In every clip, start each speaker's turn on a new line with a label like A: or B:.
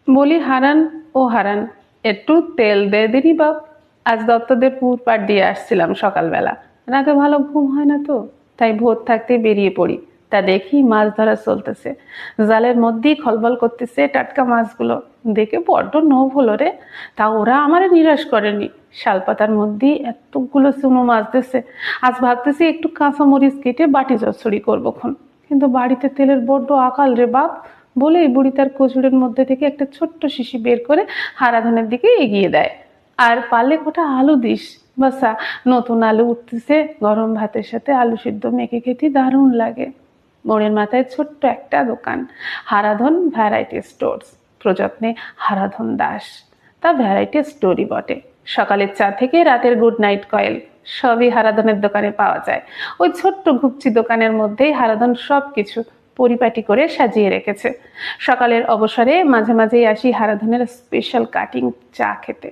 A: বলি, হারান ও হারান, একটু তেল দে দিনি বাপ। আজ দত্তদের পুরপাট দিয়ে আসছিলাম সকালবেলা, রাতে ভালো ঘুম হয় না তো, তাই ভোর থাকতে বেরিয়ে পড়ি। তা দেখি মাছ ধরা চলতেছে, জালের মধ্যেই খলবল করতেছে টাটকা মাছগুলো। দেখে বড্ড নোভ হলো রে। তা ওরা আমারে নিরাশ করেনি, শালপাতার মধ্যেই এতগুলো চুনো মাছ দিছে। আজ ভাবতেছি একটু কাঁচা মরিচ কেটে বাটি চচ্চড়ি করবো খন, কিন্তু বাড়িতে তেলের বড্ড আকাল রে বাপ। বলেই বুড়ি তার কচুরের মধ্যে থেকে একটা ছোট্ট শিশি বের করে হারাধনের দিকে এগিয়ে দেয়। আর পারলে কটা আলু দিস। বাসা, নতুন আলু উঠতেছে, গরম ভাতের সাথে আলু সিদ্ধ মেখে খেতে দারুণ লাগে। মোড়ের মাথায় ছোট্ট একটা দোকান, হারাধন ভ্যারাইটি স্টোর্স, প্রযত্নে হারাধন দাস। তা ভ্যারাইটি স্টোরই বটে। সকালের চা থেকে রাতের গুড নাইট কয়েল সবই হারাধনের দোকানে পাওয়া যায়। ওই ছোট্ট ঘুপচি দোকানের মধ্যেই হারাধন সবকিছু পরিপাটি করে সাজিয়ে রেখেছে। সকালের অবসরে মাঝে মাঝেই আসি হারাধনের স্পেশাল কাটিং চা খেতে।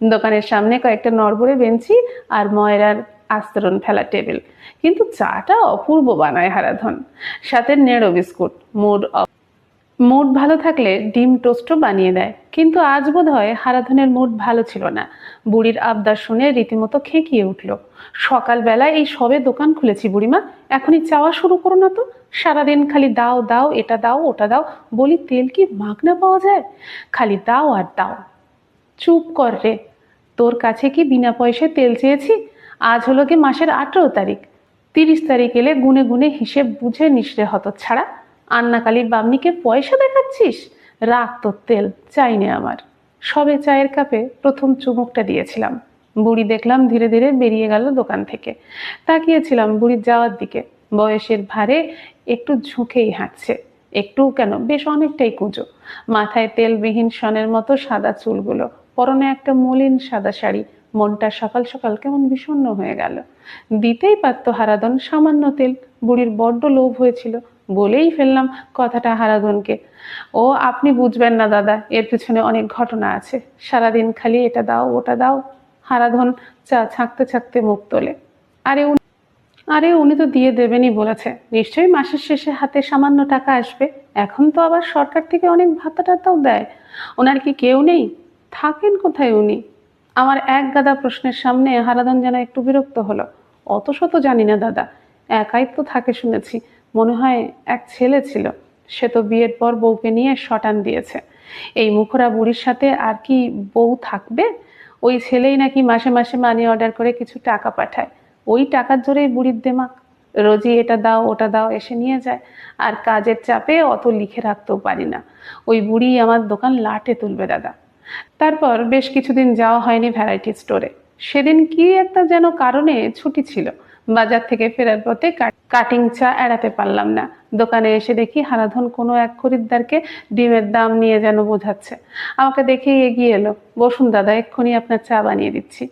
A: দোকানের সামনে কয়েকটা নড়বড়ে বেঞ্চি আর ময়রার আস্তরণ ফেলা টেবিল, কিন্তু চাটা অপূর্ব বানায় হারাধন। সাথে নেড়ো বিস্কুট, মুড ভালো থাকলে ডিম টোস্টও বানিয়ে দেয়। কিন্তু আজ বোধ হয় হারাধনের মুড ভালো ছিল না। বুড়ির আবদার শুনে রীতিমতো খেঁকিয়ে উঠল। সকালবেলায় এই সবে দোকান খুলেছি বুড়িমা, এখনই চাওয়া শুরু করো না তো। সারাদিন খালি দাও দাও, এটা দাও ওটা দাও। বলি, তেল কি মাগনা পাওয়া যায়? খালি দাও আর দাও। চুপ কর রে, তোর কাছে কি বিনা পয়সায় তেল চেয়েছি? আজ হলো কি মাসের 18 তারিখ, 30 তারিখ এলে গুনে গুনে হিসেব বুঝে নিসরে হতচ্ছাড়া। আন্নাকালীর বামনিকে পয়সা দেখাচ্ছিস? রাখ তোর তেল, চাই নে আমার। সবে চায়ের কাপে প্রথম চুমুকটা দিয়েছিলাম, বুড়ি দেখলাম ধীরে ধীরে বেরিয়ে গেল দোকান থেকে। তাকিয়েছিলাম বুড়ির যাওয়ার দিকে। বয়সের ভারে একটু ঝুঁকেই হাঁটছে, একটু কেন, বেশ অনেকটাই কুঁজো। মাথায় তেলবিহীন সনের মতো সাদা চুলগুলো, পরনে একটা মলিন সাদা শাড়ি। মনটা সকাল সকাল কেমন বিষণ্ণ হয়ে গেল। দিতেই পারতো হারাধন সামান্য তেল, বুড়ির বড্ড লোভ হয়েছিল। বলেই ফেললাম কথাটা হারাধনকে। ও, আপনি বুঝবেন না দাদা, এর পিছনে অনেক ঘটনা আছে। সারাদিন খালি এটা দাও ওটা দাও। হারাধন চা ছাঁকতে ছাঁকতে মুখ তোলে। আরে আরে উনি তো দিয়ে দেবেনই বলেছে, নিশ্চয়ই মাসের শেষে হাতে সামান্য টাকা আসবে। এখন তো আবার সরকার থেকে অনেক ভাতা টাতাও দেয়। ওনার কি কেউ নেই? থাকেন কোথায় উনি? আমার এক গাদা প্রশ্নের সামনে হারাধন যেন একটু বিরক্ত হলো। অত শত জানি না দাদা, একাই তো থাকে শুনেছি। মনে হয় এক ছেলে ছিল, সে তো বিয়ের পর বউকে নিয়ে শটান দিয়েছে। এই মুখরা বুড়ির সাথে আর কি বউ থাকবে? ওই ছেলেই নাকি মাসে মাসে মানি অর্ডার করে কিছু টাকা পাঠায়। ওই টাকার জোরেই বুড়ির দেমাক। রোজই এটা দাও ওটা দাও এসে নিয়ে যায়। আর কাজের চাপে অত লিখে রাখতেও পারি না। ওই বুড়ি আমার দোকান লাটে তুলবে দাদা। তারপর বেশ কিছুদিন যাওয়া হয়নি ভ্যারাইটি স্টোরে। সেদিন কি একটা যেন কারণে ছুটি ছিল। বাজার থেকে ফেরার পথে কাটিং চা এড়াতে পারলাম না। দোকানে এসে দেখি হারাধন কোনো এক খরিদ্দারকে ডিমের দাম নিয়ে যেন বোঝাচ্ছে। আমাকে দেখেই এগিয়ে এলো। বসুন দাদা, এক্ষুনি আপনার চা বানিয়ে দিচ্ছি।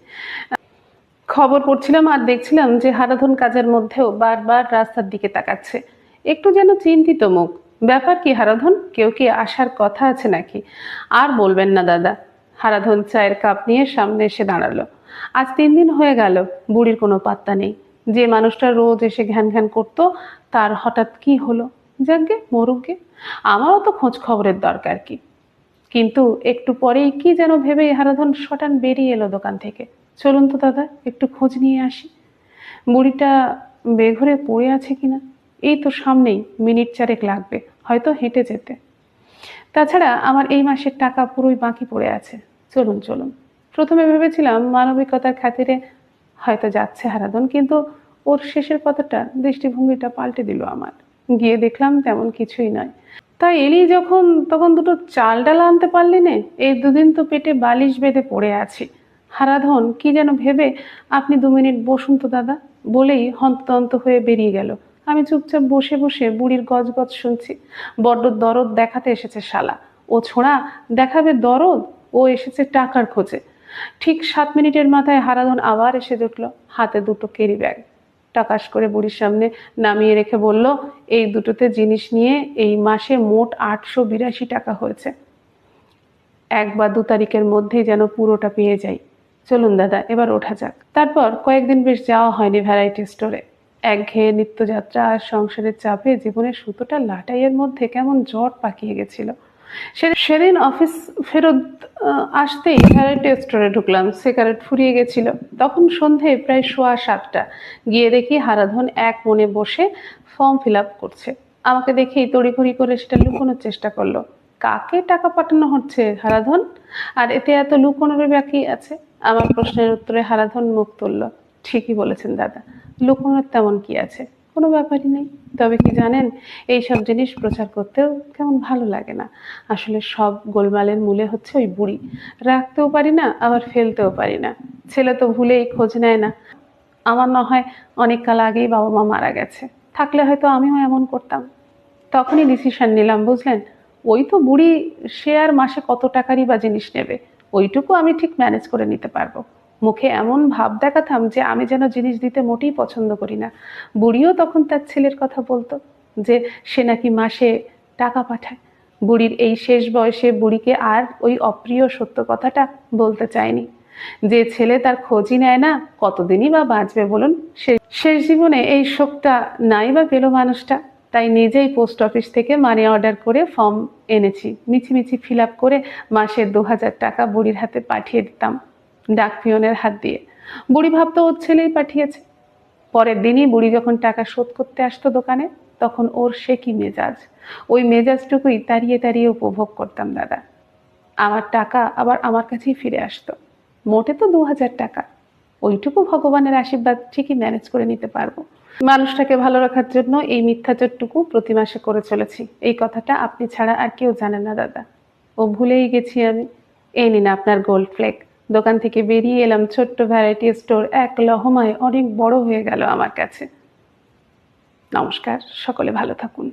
A: খবর পড়ছিলাম আর দেখছিলাম যে হারাধন কাজের মধ্যেও বারবার রাস্তার দিকে তাকাচ্ছে, একটু যেন চিন্তিত মুখ। ব্যাপার কি হারাধন, কেউ কি আসার কথা আছে নাকি? আর বলবেন না দাদা। হারাধন চায়ের কাপ নিয়ে সামনে এসে দাঁড়ালো। আজ 3 দিন হয়ে গেল, বুড়ির কোনো পাত্তা নেই। যে মানুষটা রোজ এসে ঘ্যান ঘ্যান করতো, তার হঠাৎ কি হলো? যাকগে মরুকগে, আমারও তো খোঁজ খবরের দরকার কি। কিন্তু একটু পরেই কি যেন ভেবে হারাধন শটান বেরিয়ে এলো দোকান থেকে। চলুন তো দাদা, একটু খোঁজ নিয়ে আসি বুড়িটা বেঘরে পড়ে আছে কিনা। এই তো সামনেই, মিনিট চারেক লাগবে হয়তো হেঁটে যেতে। তাছাড়া আমার এই মাসের টাকা পুরোই বাকি পড়ে আছে। চলুন চলুন। প্রথমে ভেবেছিলাম মানবিকতার খাতিরে হয়তো যাচ্ছে হারাধন, কিন্তু ওর শেষের কথাটা দৃষ্টিভঙ্গিটা পাল্টে দিল আমার। গিয়ে দেখলাম তেমন কিছুই নয়। তাই এলি যখন, তখন দুটো চাল ডাল আনতে পারলি নে? এই দুদিন তো পেটে বালিশ বেঁধে পড়ে আছি। হারাধন কি যেন ভেবে, আপনি 2 মিনিট বসুন তো দাদা, বলেই হন্তদন্ত হয়ে বেরিয়ে গেল। আমি চুপচাপ বসে বসে বুড়ির গজগজ শুনছি। বড্ড দরদ দেখাতে এসেছে শালা। ও ছোঁড়া দেখাবে দরদ, ও এসেছে টাকার খোঁজে। ঠিক 7 মিনিটের মাথায় হারাধন আবার এসে জুটল, হাতে দুটো ক্যারি ব্যাগ। টাকাস করে বুড়ির সামনে নামিয়ে রেখে বলল, এই দুটোতে জিনিস নিয়ে এই মাসে মোট 882 টাকা হয়েছে। 1 বা 2 তারিখের মধ্যেই যেন পুরোটা পেয়ে যাই। চলুন দাদা, এবার ওঠা যাক। তারপর কয়েকদিন বেশ যাওয়া হয়নি ভ্যারাইটি স্টোরে। একঘেয়ে নিত্যযাত্রা আর সংসারের চাপে জীবনের সুতোটা লাটাইয়ের মধ্যে কেমন জট পাকিয়ে গেছিল। সেদিন অফিস ফেরত আসতেই ভ্যারাইটি স্টোরে ঢুকলাম, সিগারেট ফুরিয়ে গেছিল। তখন সন্ধে প্রায় 6:15। গিয়ে দেখি হারাধন এক মনে বসে ফর্ম ফিল আপ করছে। আমাকে দেখেই তড়িঘড়ি করে সেটা লুকোনোর চেষ্টা করলো। কাকে টাকা পাঠানো হচ্ছে হারাধন? আর এতে এত লুকোনোর বাকি আছে? আমার প্রশ্নের উত্তরে হারাধন মুখ তুলল। ঠিকই বলেছেন দাদা, লুকোনোর তেমন কি আছে, কোনো ব্যাপারই নেই। তবে কি জানেন, এইসব জিনিস প্রচার করতেও কেমন ভালো লাগে না। আসলে সব গোলমালের মূলে হচ্ছে ওই বুড়ি। রাখতেও পারি না, আবার ফেলতেও পারি না। ছেলে তো ভুলেই খোঁজ নেয় না। আমার না হয় অনেক কাল আগেই বাবা মা মারা গেছে, থাকলে হয়তো আমিও এমন করতাম। তখনই ডিসিশন নিলাম, বুঝলেন, ওই তো বুড়ি, সে আর মাসে কত টাকারই বা জিনিস নেবে, ওইটুকু আমি ঠিক ম্যানেজ করে নিতে পারবো। মুখে এমন ভাব দেখাতাম যে আমি যেন জিনিস দিতে মোটেই পছন্দ করি না। বুড়িও তখন তার ছেলের কথা বলতো যে সে নাকি মাসে টাকা পাঠায়। বুড়ির এই শেষ বয়সে বুড়িকে আর ওই অপ্রিয় সত্য কথাটা বলতে চায়নি। যে ছেলে তার খোঁজই নেয় না, কতদিনই বা বাঁচবে বলুন। শেষ জীবনে এই শোকটা নাই বা পেল মানুষটা। তাই নিজেই পোস্ট অফিস থেকে মানি অর্ডার করে ফর্ম এনেছি, মিছিমিছি ফিল আপ করে মাসে 2000 টাকা বুড়ির হাতে পাঠিয়ে দিতাম, ডাক পিয়নের হাত দিয়ে। বুড়ি ভাবতো ওর ছেলেই পাঠিয়েছে। পরের দিনই বুড়ি যখন টাকা শোধ করতে আসতো দোকানে, তখন ওর সে কি মেজাজ! ওই মেজাজটুকুই তাড়িয়ে তাড়িয়ে উপভোগ করতাম দাদা। আমার টাকা আবার আমার কাছেই ফিরে আসতো। মোটে তো 2000 টাকা, ওইটুকু ভগবানের আশীর্বাদ, ঠিকই ম্যানেজ করে নিতে পারবো। মানুষটাকে ভালো রাখার জন্য এই মিথ্যাচারটুকু প্রতি মাসে করে চলেছি। এই কথাটা আপনি ছাড়া আর কেউ জানে না দাদা। ও ভুলেই গেছি আমি। এই নিন আপনার গোল্ড ফ্লেক। দোকান থেকে বেরিয়ে এলাম, ছোট্ট ভ্যারাইটি স্টোর এক লহমায় অনেক বড় হয়ে গেল আমার কাছে। নমস্কার, সকলে ভালো থাকুন।